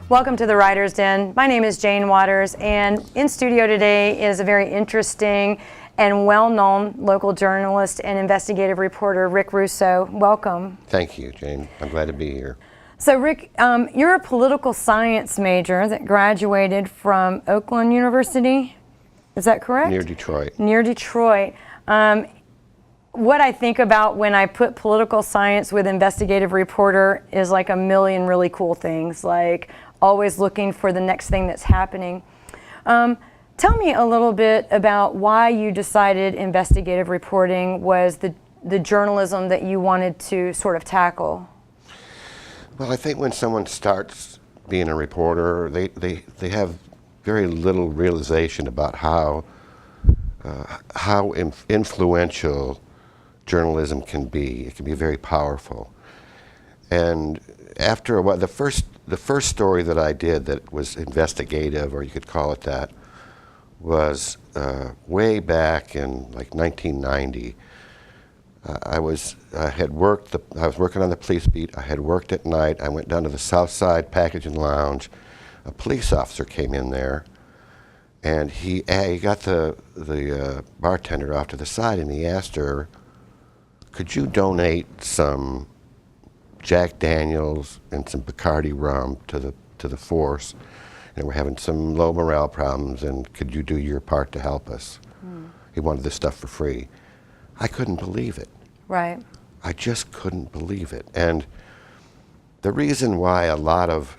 Welcome to the Writer's Den. My name is Jane Waters, and in studio today is a very interesting and well-known local journalist and investigative reporter, Rick Rousos. Welcome. Thank you, Jane. I'm glad to be here. So, Rick, you're a political science major that graduated from Oakland University. Is that correct? Near Detroit. Near Detroit. What I think about when I put political science with investigative reporter is like a million really cool things, like always looking for the next thing that's happening. Tell me a little bit about why you decided investigative reporting was the journalism that you wanted to sort of tackle. Well, I think when someone starts being a reporter, they have very little realization about how influential journalism can be. It can be very powerful. And after a while, the first story that I did that was investigative, or you could call it that, was way back in like 1990. I was working on the police beat. I had worked at night. I went down to the South Side Packaging Lounge. A police officer came in there, and he got the bartender off to the side, and he asked her, "Could you donate some Jack Daniels and some Bacardi rum to the force? And we're having some low morale problems, and could you do your part to help us?" He wanted this stuff for free. I couldn't believe it. Right. I just couldn't believe it. And the reason why a lot of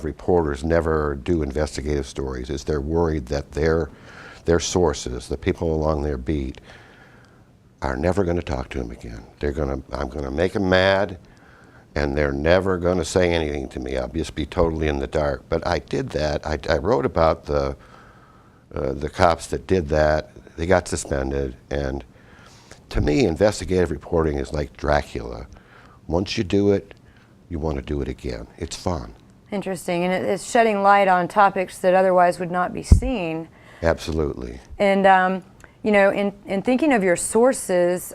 reporters never do investigative stories is they're worried that their sources, the people along their beat, are never going to talk to him again. I'm going to make them mad, and they're never going to say anything to me. I'll just be totally in the dark. But I did that. I wrote about the cops that did that. They got suspended. And to me, investigative reporting is like Dracula. Once you do it, you want to do it again. It's fun. Interesting. And it's shedding light on topics that otherwise would not be seen. Absolutely. And you know, in thinking of your sources,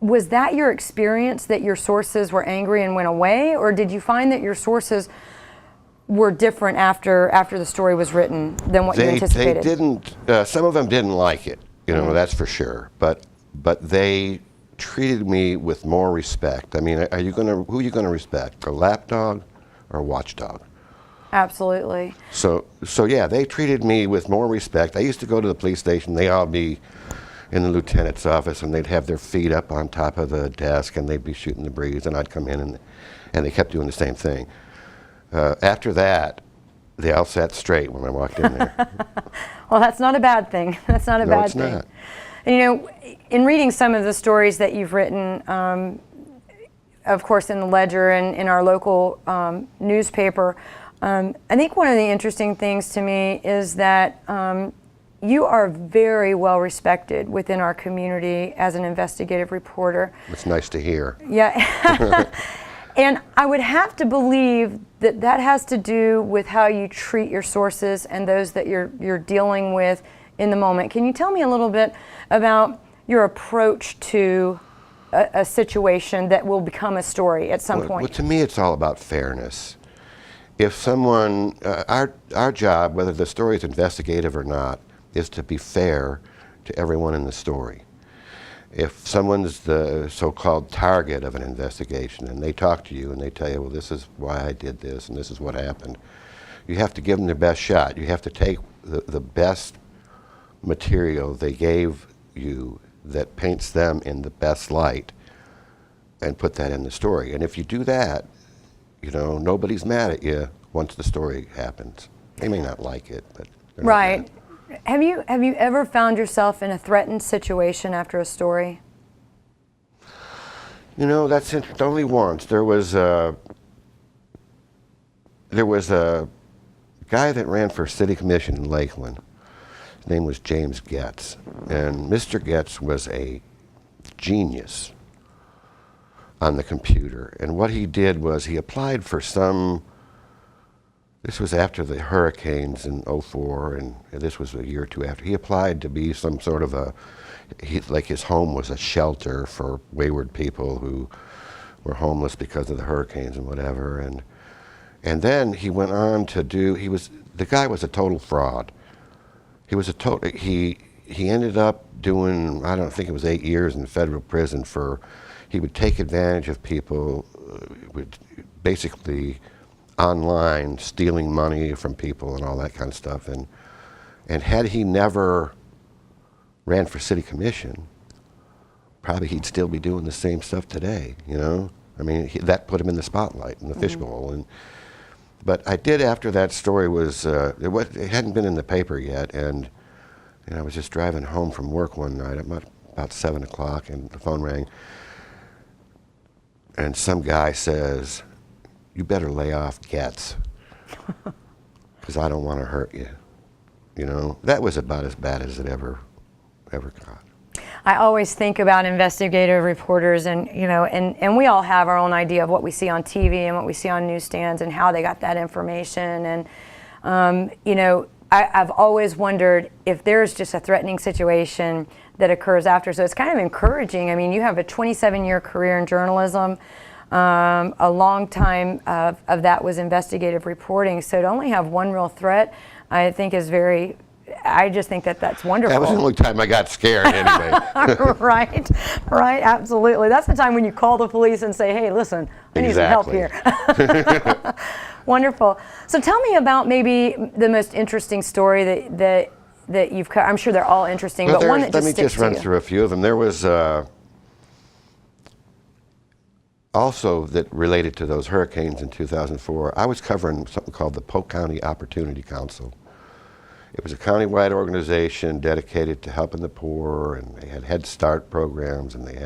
was that your experience, that your sources were angry and went away, or did you find that your sources were different after the story was written than what you anticipated? They didn't. Some of them didn't like it. You know, that's for sure. But they treated me with more respect. I mean, who are you going to respect? A lapdog or a watchdog? Absolutely. So yeah, they treated me with more respect. I used to go to the police station. They'd all be in the lieutenant's office, and they'd have their feet up on top of the desk, and they'd be shooting the breeze, and I'd come in, and they kept doing the same thing. After that, they all sat straight when I walked in there. Well, that's not a bad thing. That's not a bad thing. No, it's not. And, you know, in reading some of the stories that you've written, of course, in the Ledger and in our local newspaper, I think one of the interesting things to me is that you are very well respected within our community as an investigative reporter. It's nice to hear. Yeah. And I would have to believe that that has to do with how you treat your sources and those that you're dealing with in the moment. Can you tell me a little bit about your approach to a situation that will become a story at some point? Well, to me, it's all about fairness. If someone, our job, whether the story is investigative or not, is to be fair to everyone in the story. If someone's the so-called target of an investigation and they talk to you and they tell you, well, this is why I did this and this is what happened, you have to give them their best shot. You have to take the best material they gave you that paints them in the best light and put that in the story. And if you do that, you know, nobody's mad at you once the story happens. They may not like it, but they're not mad. Have you ever found yourself in a threatened situation after a story? You know, that's only once. There was a guy that ran for city commission in Lakeland. His name was James Getz, and Mr. Getz was a genius on the computer. And what he did was he applied for some. This was after the hurricanes in '04, and this was a year or two after. He applied to be some sort of like his home was a shelter for wayward people who were homeless because of the hurricanes and whatever. And And then he went on to do, the guy was a total fraud. He was a total, he ended up doing, I don't think it was 8 years in federal prison for, he would take advantage of people, would basically online stealing money from people and all that kind of stuff. And had he never ran for city commission, probably he'd still be doing the same stuff today, you know? I mean, that put him in the spotlight, in the fishbowl. But I did, after that story it hadn't been in the paper yet, and I was just driving home from work one night about 7 o'clock, and the phone rang, and some guy says, "You better lay off Getz, because I don't want to hurt you." You know, that was about as bad as it ever got. I always think about investigative reporters, and and we all have our own idea of what we see on TV and what we see on newsstands and how they got that information. And I've always wondered if there's just a threatening situation that occurs after. So it's kind of encouraging. I mean, you have a 27-year career in journalism. A long time of that was investigative reporting. So to only have one real threat, I think is very. I just think that's wonderful. That was the only time I got scared anyway. Right, absolutely. That's the time when you call the police and say, "Hey, listen, I need some help here." Wonderful. So tell me about maybe the most interesting story that you've covered. I'm sure they're all interesting, but one that just sticks to you. Let me just run through a few of them. There was also that related to those hurricanes in 2004. I was covering something called the Polk County Opportunity Council. It was a countywide organization dedicated to helping the poor, and they had Head Start programs, and they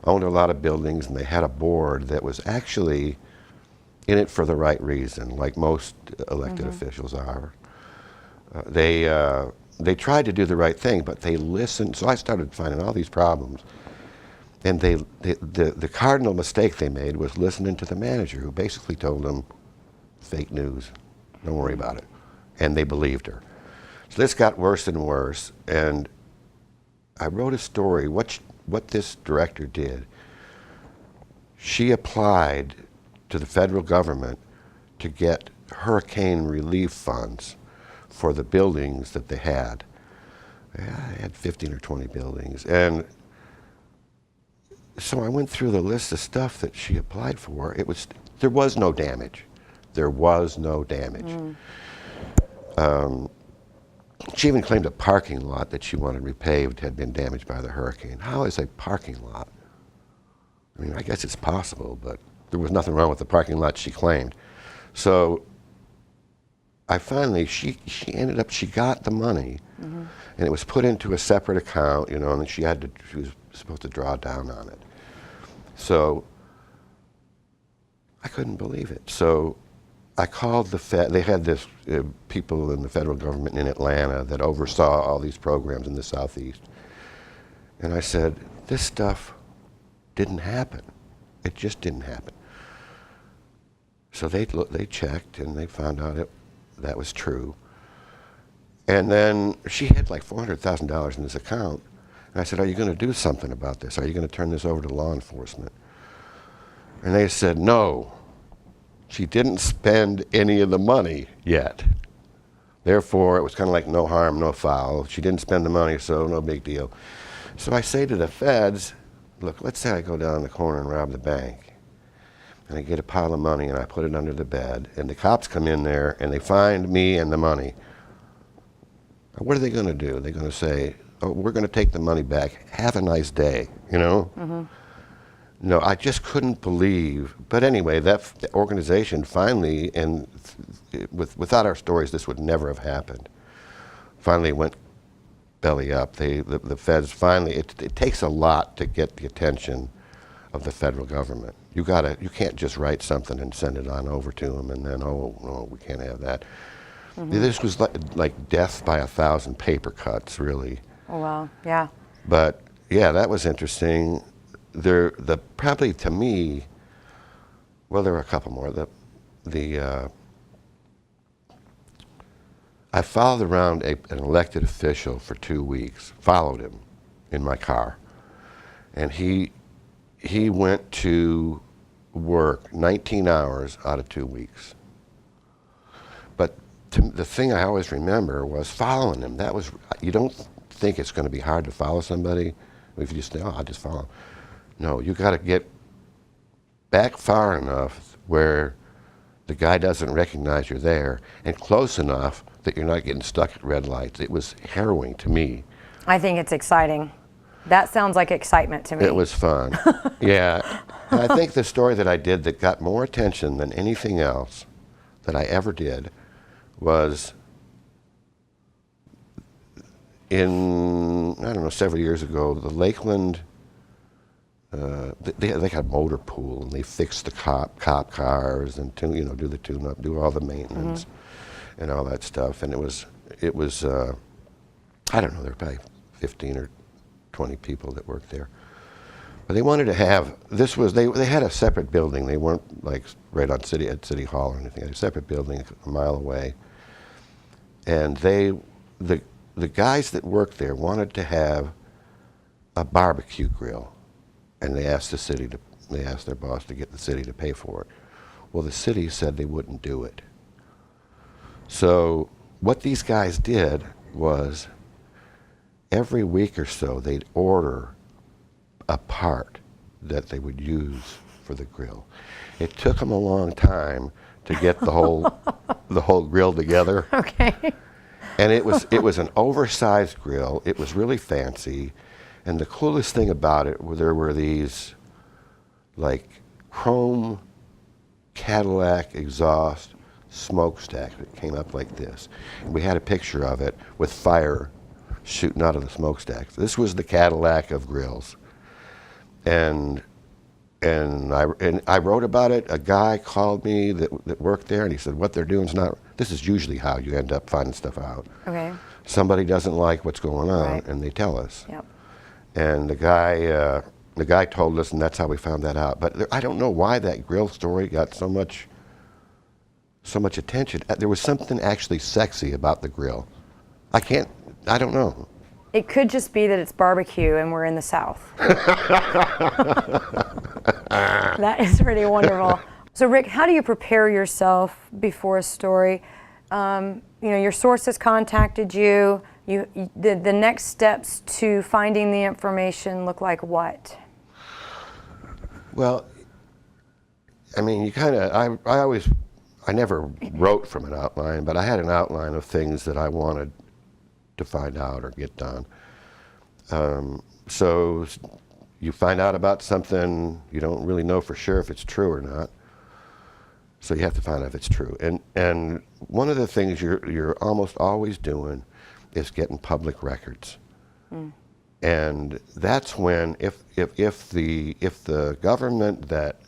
owned a lot of buildings, and they had a board that was actually in it for the right reason, like most elected officials are. They tried to do the right thing, but they listened. So I started finding all these problems, and the cardinal mistake they made was listening to the manager, who basically told them, "Fake news, don't worry about it," and they believed her. So this got worse and worse, and I wrote a story. What this director did, she applied to the federal government to get hurricane relief funds for the buildings that they had. They had 15 or 20 buildings, and so I went through the list of stuff that she applied for. There was no damage. There was no damage. She even claimed a parking lot that she wanted repaved had been damaged by the hurricane. How is a parking lot? I mean, I guess it's possible, but there was nothing wrong with the parking lot she claimed. So I finally, she got the money, and it was put into a separate account, and then she was supposed to draw down on it. So I couldn't believe it. So I called the Fed. They had this people in the federal government in Atlanta that oversaw all these programs in the Southeast. And I said, this stuff didn't happen. It just didn't happen. So they checked, and they found out that was true. And then she had like $400,000 in this account. And I said, "Are you going to do something about this? Are you going to turn this over to law enforcement?" And they said, "No. She didn't spend any of the money yet. Therefore, it was kind of like no harm, no foul. She didn't spend the money, so no big deal." So I say to the feds, look, let's say I go down the corner and rob the bank, and I get a pile of money and I put it under the bed, and the cops come in there and they find me and the money. What are they going to do? They're going to say, "Oh, we're going to take the money back. Have a nice day," No, I just couldn't believe. But anyway, the organization finally, and without our stories, this would never have happened. Finally went belly up. The feds finally. It takes a lot to get the attention of the federal government. You can't just write something and send it on over to them, and then no, we can't have that. This was like death by 1,000 paper cuts, really. Oh wow, yeah. But yeah, that was interesting. Probably to me, well, there were a couple more. I followed around an elected official for 2 weeks, followed him in my car. And he went to work 19 hours out of 2 weeks. But the thing I always remember was following him. That was, you don't think it's going to be hard to follow somebody if you just think, oh, I'll just follow him. No, you got to get back far enough where the guy doesn't recognize you're there, and close enough that you're not getting stuck at red lights. It was harrowing to me. I think it's exciting. That sounds like excitement to me. It was fun. Yeah. And I think the story that I did that got more attention than anything else that I ever did was in, I don't know, several years ago, the Lakeland, they had a motor pool, and they fixed the cop cars and do the tune-up, do all the maintenance and all that stuff. And it was I don't know, there were probably 15 or 20 people that worked there. But they wanted to have, they had a separate building. They weren't like right on at City Hall or anything. They had a separate building a mile away. And the guys that worked there wanted to have a barbecue grill. And they asked their boss to get the city to pay for it. Well, the city said they wouldn't do it. So what these guys did was every week or so they'd order a part that they would use for the grill. It took them a long time to get the whole grill together. Okay. And it was an oversized grill. It was really fancy. And the coolest thing about it there were these like chrome Cadillac exhaust smokestack that came up like this. And we had a picture of it with fire shooting out of the smokestacks. This was the Cadillac of grills. And I wrote about it. A guy called me that worked there, and he said, what they're doing is not, this is usually how you end up finding stuff out. Okay. Somebody doesn't like what's going on, Right. and they tell us. Yep. And the guy told us, and that's how we found that out. But I don't know why that grill story got so much attention. There was something actually sexy about the grill. I don't know. It could just be that it's barbecue and we're in the South. That is pretty wonderful. So Rick, how do you prepare yourself before a story? Your sources contacted you. The next steps to finding the information look like what? Well, I mean, I never wrote from an outline, but I had an outline of things that I wanted to find out or get done. So you find out about something, you don't really know for sure if it's true or not. So you have to find out if it's true. And one of the things you're almost always doing is getting public records. Mm. And that's when, if the government that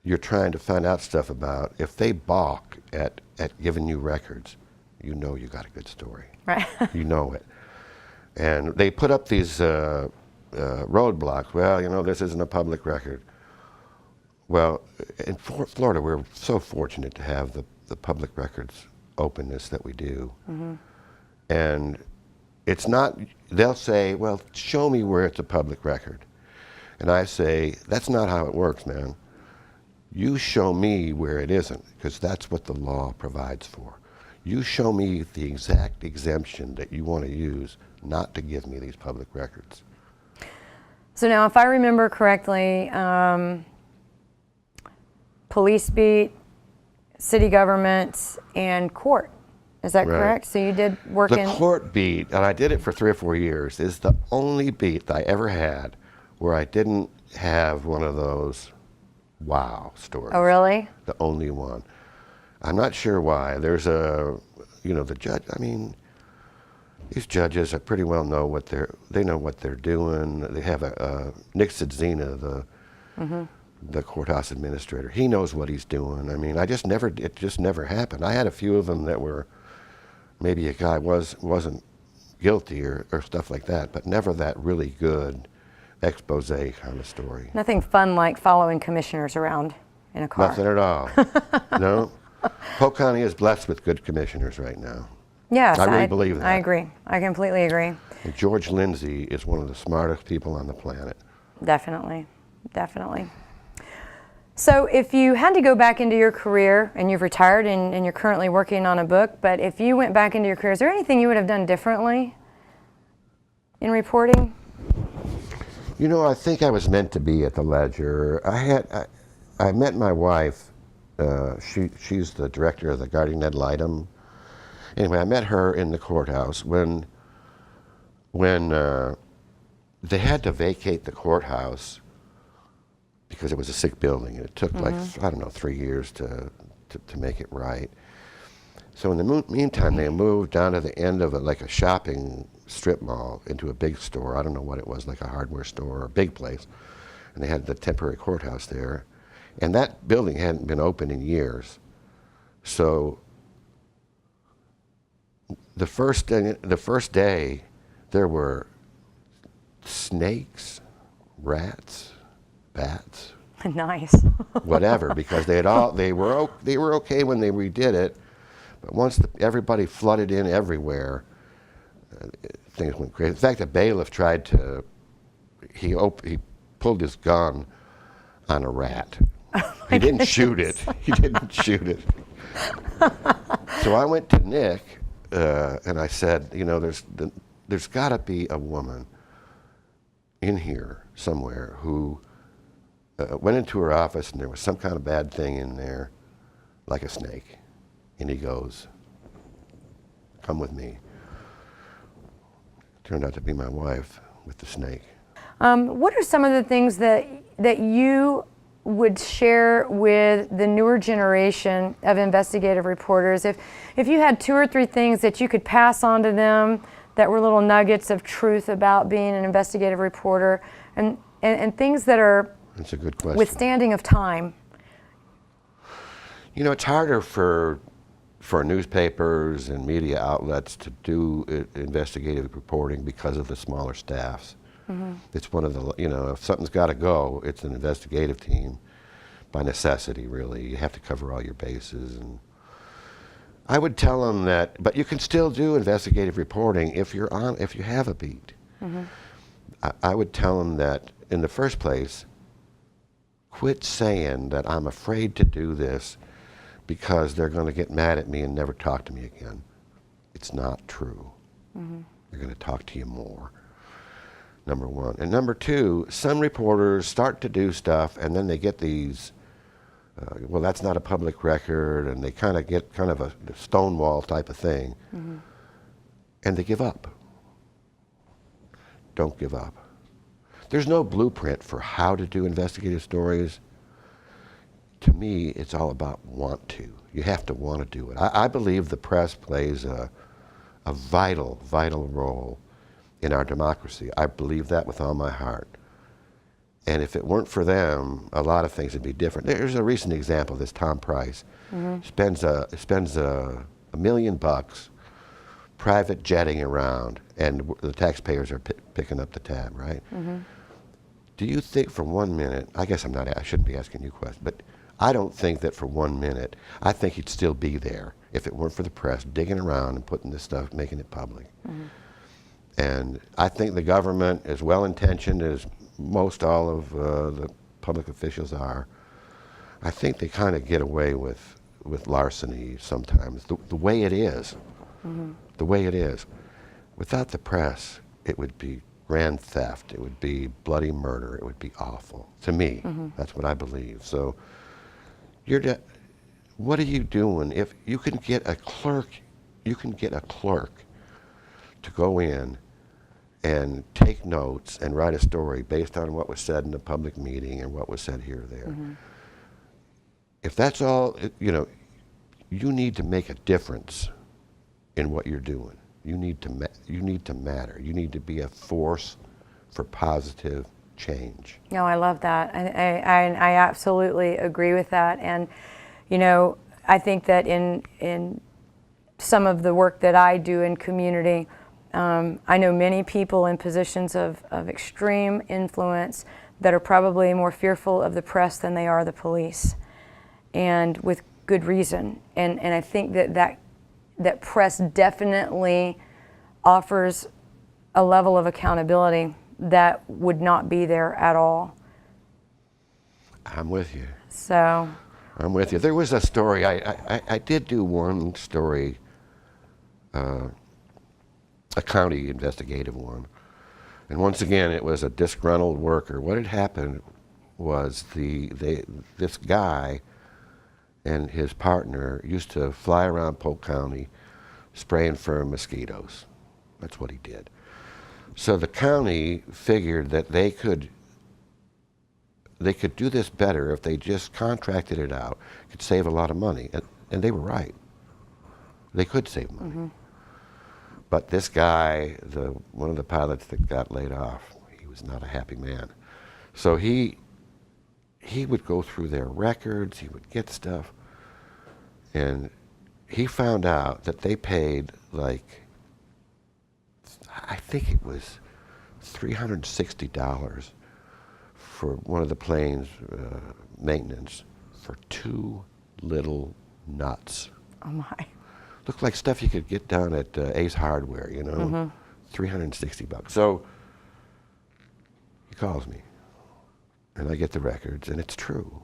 you're trying to find out stuff about, if they balk at giving you records, you know you got a good story. Right. You know it. And they put up these roadblocks. Well, this isn't a public record. Well, in Florida, we're so fortunate to have the public records openness that we do. Mm-hmm. And it's not, they'll say, well, show me where it's a public record. And I say, that's not how it works, man. You show me where it isn't, because that's what the law provides for. You show me the exact exemption that you want to use not to give me these public records. So now, if I remember correctly, police beat, city government, and court. Is that correct? So you did work in... The court beat, and I did it for 3 or 4 years, is the only beat that I ever had where I didn't have one of those wow stories. Oh, really? The only one. I'm not sure why. There's the judge, I mean, these judges pretty well know what they know what they're doing. They have Nick Sidzina, the courthouse administrator. He knows what he's doing. I mean, it just never happened. I had a few of them that were, maybe a guy wasn't guilty or stuff like that, but never that really good expose kind of story. Nothing fun like following commissioners around in a car. Nothing at all. No. Polk County is blessed with good commissioners right now. Yes, I really believe that. I agree. I completely agree. And George Lindsay is one of the smartest people on the planet. Definitely. Definitely. So if you had to go back into your career, and you've retired and you're currently working on a book, but if you went back into your career, is there anything you would have done differently in reporting? You know, I think I was meant to be at the Ledger. I met my wife. She's the director of the Guardian ad litem. Anyway, I met her in the courthouse when they had to vacate the courthouse because it was a sick building, and it took like, I don't know, 3 years to make it right. So in the meantime, they moved down to the end of like a shopping strip mall into a big store. I don't know what it was, like a hardware store or a big place. And they had the temporary courthouse there. And that building hadn't been open in years. So the first day, there were snakes, rats, bats, Nice. whatever, because they were okay when they redid it, but once everybody flooded in everywhere, things went crazy. In fact, a bailiff tried to he pulled his gun on a rat. He didn't shoot it. He didn't shoot it. So I went to Nick and I said, you know, there's got to be a woman in here somewhere who went into her office and there was some kind of bad thing in there, like a snake. And he goes, come with me. Turned out to be my wife with the snake. What are some of the things that you would share with the newer generation of investigative reporters? If you had 2 or 3 things that you could pass on to them that were little nuggets of truth about being an investigative reporter, and things that are That's a good question. withstanding of time. You know, it's harder for newspapers and media outlets to do investigative reporting because of the smaller staffs. It's one of the, you know, if something's got to go, it's an investigative team by necessity, really. You have to cover all your bases. And I would tell them that, but you can still do investigative reporting if you have a beat. I would tell them that, in the first place, quit saying that I'm afraid to do this because they're going to get mad at me and never talk to me again. It's not true. They're going to talk to you more, number one. And number two, some reporters start to do stuff and then they get these, well, that's not a public record, and they kind of get kind of a stonewall type of thing. And they give up. Don't give up. There's no blueprint for how to do investigative stories. To me, it's all about want to. You have to want to do it. I believe the press plays a vital, vital role in our democracy. I believe that with all my heart. And if it weren't for them, a lot of things would be different. There's a recent example. This Tom Price spends $1 million private jetting around, and the taxpayers are picking up the tab, right? Do you think for 1 minute, I guess I shouldn't be asking you questions, but I don't think that for 1 minute, I think he'd still be there if it weren't for the press digging around and putting this stuff, making it public. And I think the government, as well-intentioned as most all of the public officials are, I think they kind of get away with larceny sometimes, the way it is. The way it is. Without the press, it would be grand theft. It would be bloody murder. It would be awful. To me, that's what I believe. So, what are you doing? If you can get a clerk, to go in and take notes and write a story based on what was said in a public meeting and what was said here or there. If that's all, you know, you need to make a difference in what you're doing. You need to matter. You need to be a force for positive change. No, I love that. I absolutely agree with that. And, you know, I think that in some of the work that I do in community, I know many people in positions of extreme influence that are probably more fearful of the press than they are the police, and with good reason. And I think that press definitely offers a level of accountability that would not be there at all. I'm with you. So, I'm with you. There was a story, I did do one story, a county investigative one. And once again, it was a disgruntled worker. What had happened was this guy and his partner used to fly around Polk County spraying for mosquitoes. That's what he did. So the county figured that they could do this better if they just contracted it out. Could save a lot of money, and they were right. They could save money. Mm-hmm. But this guy, one of the pilots that got laid off, he was not a happy man. So he would go through their records, he would get stuff, and he found out that they paid like, I think it was $360 for one of the planes' maintenance for 2 little nuts. oh my. Looked like stuff you could get down at Ace Hardware, you know, mm-hmm. $360. So he calls me, and I get the records, and it's true.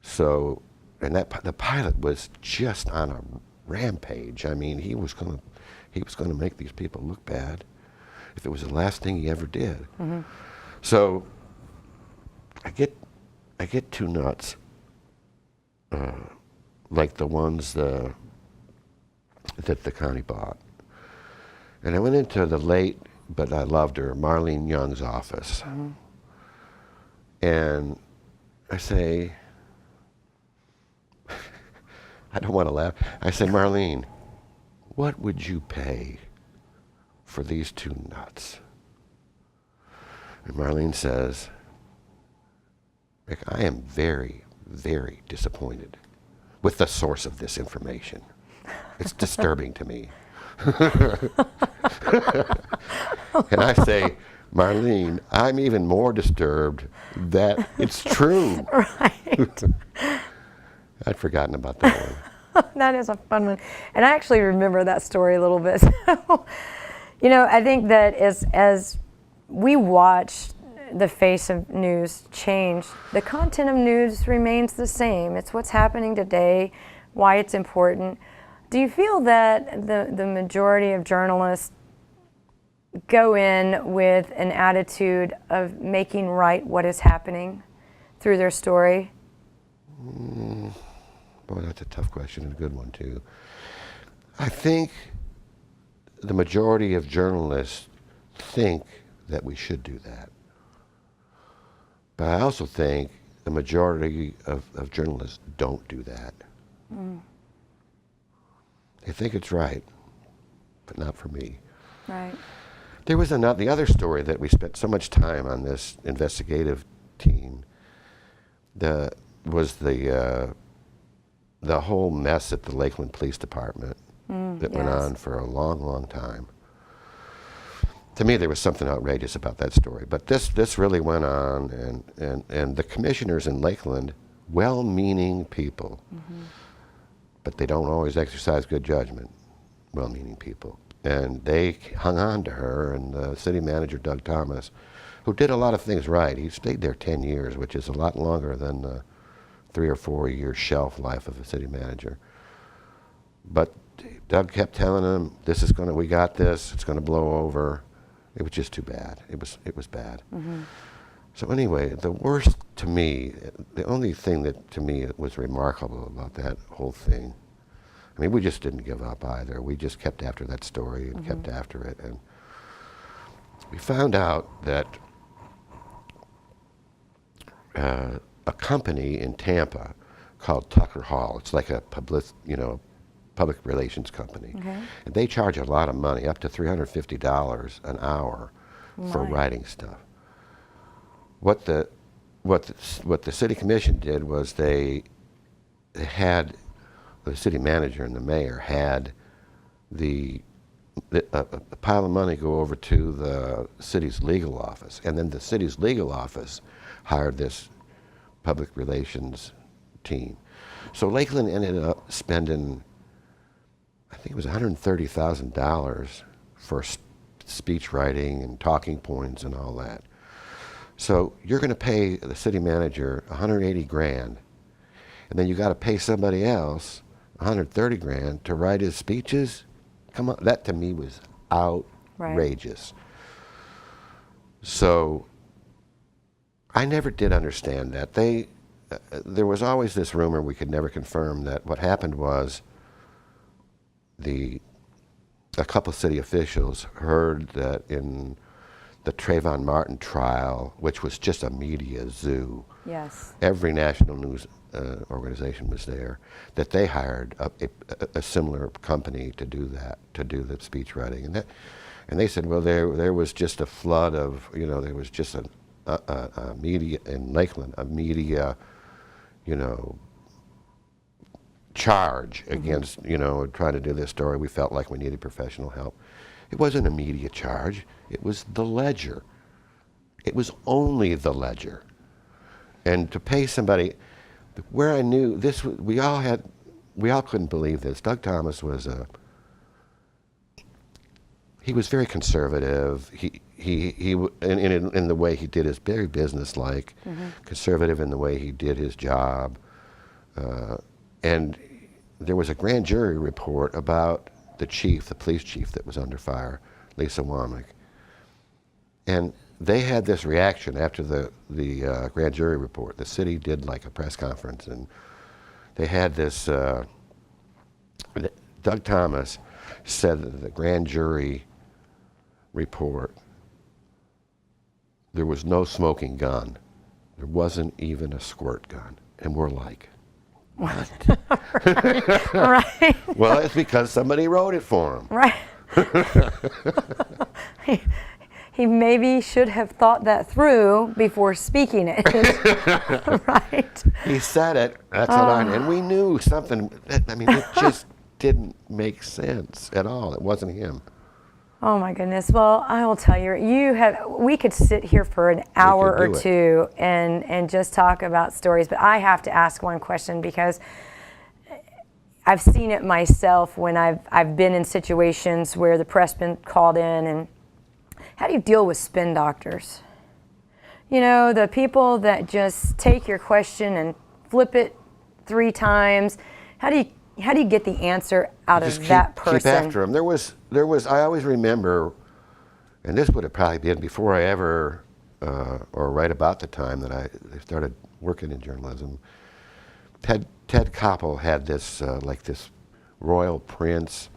So, and the pilot was just on a rampage. I mean, he was going to make these people look bad if it was the last thing he ever did. Mm-hmm. So I get 2 nuts. Like the ones that the county bought. And I went into the late, but I loved her, Marlene Young's office. Mm-hmm. And I say, I don't want to laugh. I say, Marlene, what would you pay for these 2 nuts? And Marlene says, Rick, I am very, very disappointed with the source of this information. It's disturbing to me. And I say, Marlene, I'm even more disturbed that it's true. Right. I'd forgotten about that one. That is a fun one. And I actually remember that story a little bit. You know, I think that as we watch the face of news change, the content of news remains the same. It's what's happening today, why it's important. Do you feel that the majority of journalists go in with an attitude of making right what is happening through their story? Boy, that's a tough question and a good one too. I think the majority of journalists think that we should do that. But I also think the majority of journalists don't do that. Mm. They think it's right, but not for me. Right. There was the other story that we spent so much time on this investigative team. Was the whole mess at the Lakeland Police Department that went on for a long, long time. To me, there was something outrageous about that story. But this really went on, and the commissioners in Lakeland, well-meaning people, mm-hmm. but they don't always exercise good judgment, well-meaning people. And they hung on to her, and the city manager, Doug Thomas, who did a lot of things right. He stayed there 10 years, which is a lot longer than the 3 or 4 year shelf life of a city manager. But Doug kept telling him, we got this, it's gonna blow over. It was just too bad. It was bad. Mm-hmm. So anyway, the worst to me, the only thing that to me was remarkable about that whole thing, I mean, we just didn't give up either. We just kept after that story and mm-hmm. kept after it. And we found out that a company in Tampa called Tucker Hall, it's like a public relations company. Okay. And they charge a lot of money, up to $350 an hour for writing stuff. What the city commission did was they had, the city manager and the mayor had a pile of money go over to the city's legal office, and then the city's legal office hired this public relations team. So Lakeland ended up spending, I think it was $130,000 for speech writing and talking points and all that. So you're going to pay the city manager 180 grand, and then you got to pay somebody else 130 grand to write his speeches? Come on, that to me was outrageous. Right. So I never did understand that. There was always this rumor, we could never confirm, that what happened was a couple of city officials heard that in the Trayvon Martin trial, which was just a media zoo, yes, every national news organization was there, that they hired a similar company to do that, to do the speech writing. And they said, well, there was just a flood of, there was just a media, in Lakeland, a media, charge against, trying to do this story. We felt like we needed professional help. It wasn't a media charge. It was the Ledger. It was only the Ledger. And to pay somebody, where I knew this, we all couldn't believe this. Doug Thomas was he was very conservative. In the way he did his, very businesslike, conservative in the way he did his job. And there was a grand jury report about the police chief that was under fire, Lisa Womack. And they had this reaction after the grand jury report. The city did like a press conference, and they had this, Doug Thomas said that the grand jury report, there was no smoking gun. There wasn't even a squirt gun. And we're like, what? Right. Well, it's because somebody wrote it for him. Right. He maybe should have thought that through before speaking it. Right. He said it. That's what I knew. And we knew something. It just didn't make sense at all. It wasn't him. Oh my goodness. Well, I will tell you, we could sit here for an hour or two and just talk about stories, but I have to ask one question because I've seen it myself when I've been in situations where the press been called in. And how do you deal with spin doctors? The people that just take your question and flip it 3 times. How do you get the answer out of that person? Keep after him. There was. I always remember, and this would have probably been before I ever, or right about the time that I started working in journalism. Ted Koppel had this this royal prince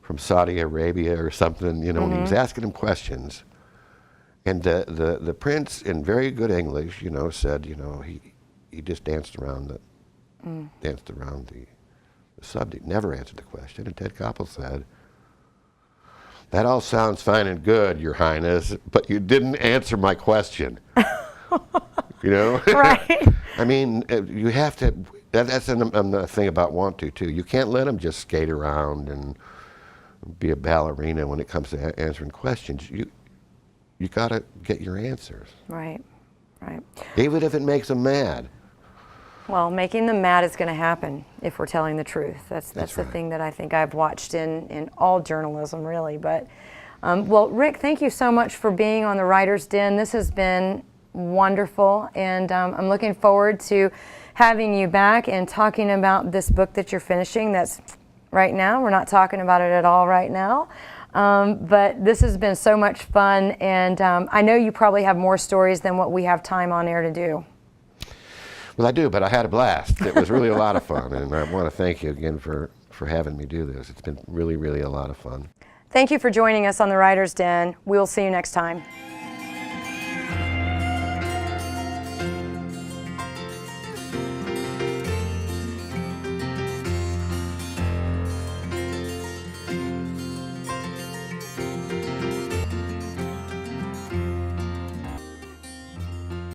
from Saudi Arabia or something, and he was asking him questions, and the prince, in very good English, said, he just danced around the subject, never answered the question. And Ted Koppel said, "That all sounds fine and good, Your Highness, but you didn't answer my question." Right. You have to. That's the thing about want to too. You can't let them just skate around and be a ballerina when it comes to answering questions. You got to get your answers. Right. Right. Even if it makes them mad. Well, making them mad is going to happen if we're telling the truth. That's the right. thing that I think I've watched in all journalism, really. But, well, Rick, thank you so much for being on the Writer's Den. This has been wonderful, and I'm looking forward to having you back and talking about this book that you're finishing. That's right now. We're not talking about it at all right now. But this has been so much fun, and I know you probably have more stories than what we have time on air to do. Well, I do, but I had a blast. It was really a lot of fun, and I want to thank you again for having me do this. It's been really, really a lot of fun. Thank you for joining us on the Writer's Den. We'll see you next time.